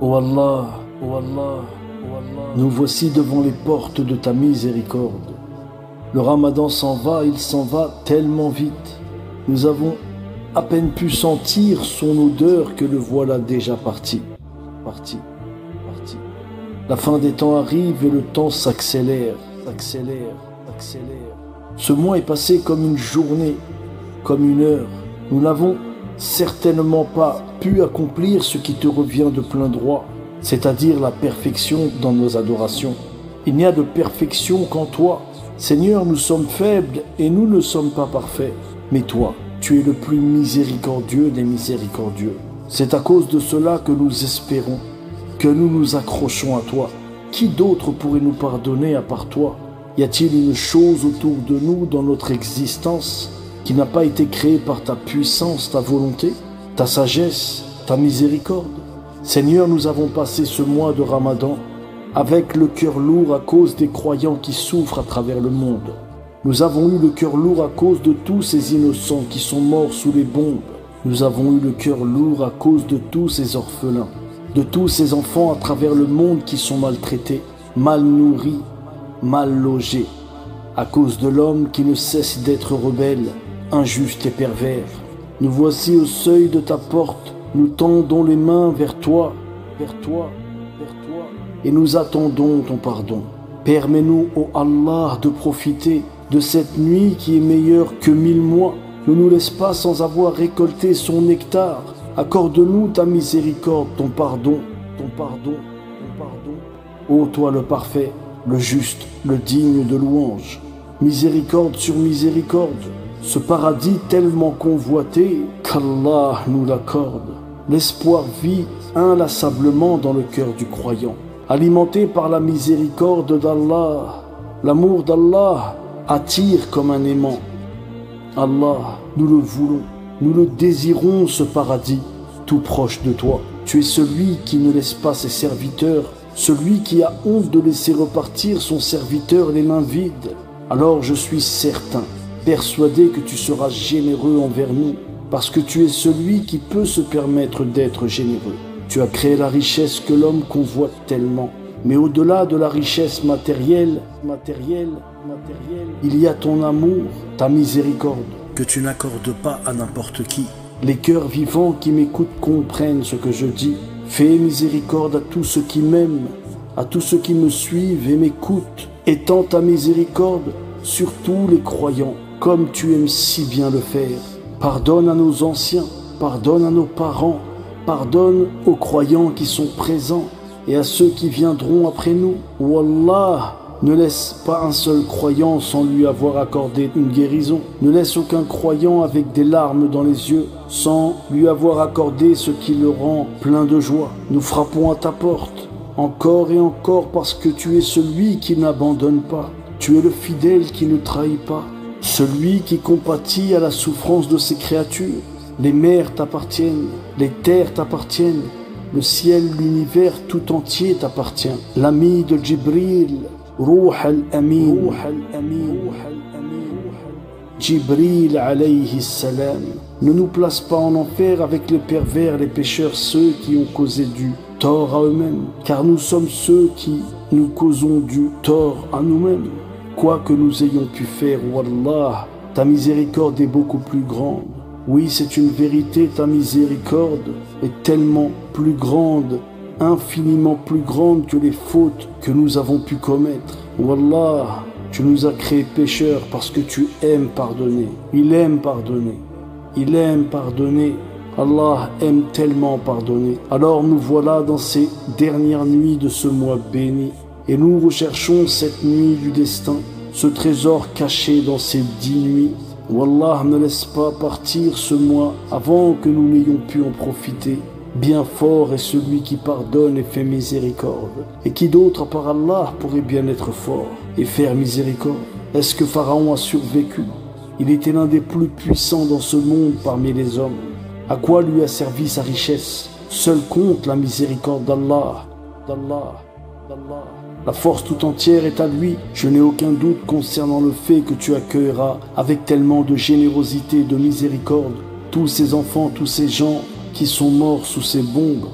Ô Allah, ô Allah, ô Allah, nous voici devant les portes de ta miséricorde. Le Ramadan s'en va, il s'en va tellement vite. Nous avons à peine pu sentir son odeur que le voilà déjà parti. Parti. La fin des temps arrive et le temps s'accélère. Ce mois est passé comme une journée, comme une heure. Nous n'avons certainement pas pu accomplir ce qui te revient de plein droit, c'est-à-dire la perfection dans nos adorations. Il n'y a de perfection qu'en toi. Seigneur, nous sommes faibles et nous ne sommes pas parfaits. Mais toi, tu es le plus miséricordieux des miséricordieux. C'est à cause de cela que nous espérons, que nous nous accrochons à toi. Qui d'autre pourrait nous pardonner à part toi? Y a-t-il une chose autour de nous dans notre existence qui n'a pas été créée par ta puissance, ta volonté, ta sagesse, ta miséricorde? Seigneur, nous avons passé ce mois de Ramadan avec le cœur lourd à cause des croyants qui souffrent à travers le monde. Nous avons eu le cœur lourd à cause de tous ces innocents qui sont morts sous les bombes. Nous avons eu le cœur lourd à cause de tous ces orphelins, de tous ces enfants à travers le monde qui sont maltraités, mal nourris, mal logés, à cause de l'homme qui ne cesse d'être rebelle, injuste et pervers. Nous voici au seuil de ta porte, nous tendons les mains vers toi, et nous attendons ton pardon. Permets-nous, ô Allah, de profiter de cette nuit qui est meilleure que 1000 mois. Ne nous laisse pas sans avoir récolté son nectar. Accorde-nous ta miséricorde, ton pardon. Ô toi le parfait, le juste, le digne de louange. Miséricorde sur miséricorde, ce paradis tellement convoité qu'Allah nous l'accorde. L'espoir vit inlassablement dans le cœur du croyant. Alimenté par la miséricorde d'Allah, l'amour d'Allah attire comme un aimant. Allah, nous le voulons, nous le désirons ce paradis, tout proche de toi. Tu es celui qui ne laisse pas ses serviteurs, celui qui a honte de laisser repartir son serviteur les mains vides. Alors je suis certain, persuadé que tu seras généreux envers nous, parce que tu es celui qui peut se permettre d'être généreux. Tu as créé la richesse que l'homme convoite tellement. Mais au-delà de la richesse matérielle, il y a ton amour, ta miséricorde, que tu n'accordes pas à n'importe qui. Les cœurs vivants qui m'écoutent comprennent ce que je dis. Fais miséricorde à tous ceux qui m'aiment, à tous ceux qui me suivent et m'écoutent. Étends ta miséricorde sur tous les croyants, comme tu aimes si bien le faire. Pardonne à nos anciens, pardonne à nos parents, pardonne aux croyants qui sont présents et à ceux qui viendront après nous. Wallah, ne laisse pas un seul croyant sans lui avoir accordé une guérison. Ne laisse aucun croyant avec des larmes dans les yeux sans lui avoir accordé ce qui le rend plein de joie. Nous frappons à ta porte, encore et encore, parce que tu es celui qui n'abandonne pas. Tu es le fidèle qui ne trahit pas, celui qui compatit à la souffrance de ses créatures. Les mers t'appartiennent, les terres t'appartiennent, le ciel, l'univers tout entier t'appartient. L'ami de Jibril, Ruh al-Amin, Jibril alayhi salam. Ne nous place pas en enfer avec les pervers, les pécheurs, ceux qui ont causé du tort à eux-mêmes, car nous sommes ceux qui nous causons du tort à nous-mêmes. Quoi que nous ayons pu faire, Wallah, ta miséricorde est beaucoup plus grande. Oui, c'est une vérité, ta miséricorde est tellement plus grande, infiniment plus grande que les fautes que nous avons pu commettre. Wallah, tu nous as créés pécheurs parce que tu aimes pardonner. Il aime pardonner. Il aime pardonner. Allah aime tellement pardonner. Alors nous voilà dans ces dernières nuits de ce mois béni. Et nous recherchons cette nuit du destin, ce trésor caché dans ces 10 nuits. Wallah, ne laisse pas partir ce mois avant que nous n'ayons pu en profiter. Bien fort est celui qui pardonne et fait miséricorde. Et qui d'autre à part Allah pourrait bien être fort et faire miséricorde? Est-ce que Pharaon a survécu? Il était l'un des plus puissants dans ce monde parmi les hommes. À quoi lui a servi sa richesse? Seul compte la miséricorde d'Allah. La force tout entière est à lui. Je n'ai aucun doute concernant le fait que tu accueilleras avec tellement de générosité et de miséricorde tous ces enfants, tous ces gens qui sont morts sous ces bombes.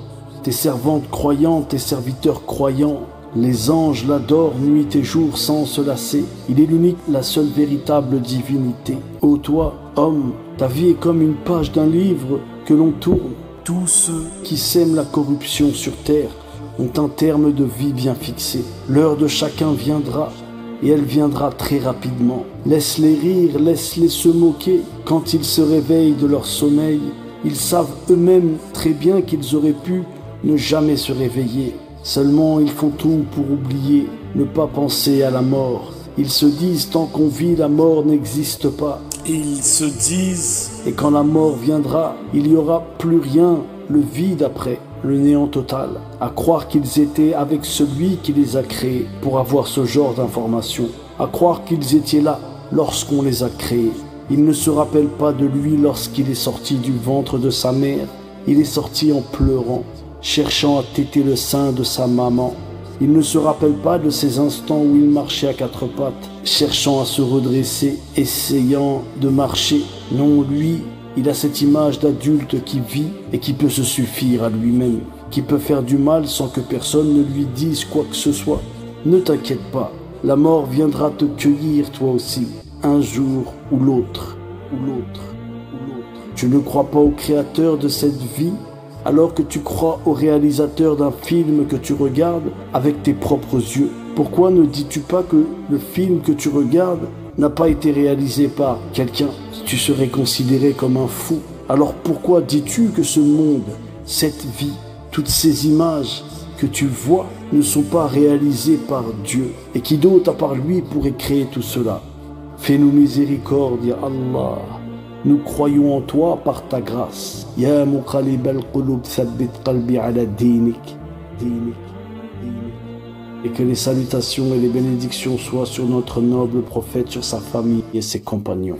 tes servantes croyantes, tes serviteurs croyants. Les anges l'adorent nuit et jour sans se lasser. Il est l'unique, la seule véritable divinité. Ô toi, homme, ta vie est comme une page d'un livre que l'on tourne. Tous ceux qui sèment la corruption sur terre ont un terme de vie bien fixé. L'heure de chacun viendra, et elle viendra très rapidement. Laisse-les rire, laisse-les se moquer. Quand ils se réveillent de leur sommeil, ils savent eux-mêmes très bien qu'ils auraient pu ne jamais se réveiller. Seulement ils font tout pour oublier, ne pas penser à la mort. Ils se disent tant qu'on vit, la mort n'existe pas. Ils se disent, et quand la mort viendra, il n'y aura plus rien, le vide après, le néant total. À croire qu'ils étaient avec celui qui les a créés pour avoir ce genre d'informations. À croire qu'ils étaient là lorsqu'on les a créés. Ils ne se rappellent pas de lui lorsqu'il est sorti du ventre de sa mère. Il est sorti en pleurant, cherchant à téter le sein de sa maman. Il ne se rappelle pas de ces instants où il marchait à quatre pattes, cherchant à se redresser, essayant de marcher. Non, lui, il a cette image d'adulte qui vit et qui peut se suffire à lui-même, qui peut faire du mal sans que personne ne lui dise quoi que ce soit. Ne t'inquiète pas, la mort viendra te cueillir toi aussi, un jour ou l'autre, ou l'autre, ou l'autre. Tu ne crois pas au créateur de cette vie, alors que tu crois au réalisateur d'un film que tu regardes avec tes propres yeux. Pourquoi ne dis-tu pas que le film que tu regardes n'a pas été réalisé par quelqu'un? Tu serais considéré comme un fou. Alors pourquoi dis-tu que ce monde, cette vie, toutes ces images que tu vois ne sont pas réalisées par Dieu? Et qui d'autre à part lui pourrait créer tout cela? Fais-nous miséricorde, ya Allah. Nous croyons en toi par ta grâce. Ya muqallib al-qulub thabbit qalbi ala dinik. Et que les salutations et les bénédictions soient sur notre noble prophète, sur sa famille et ses compagnons.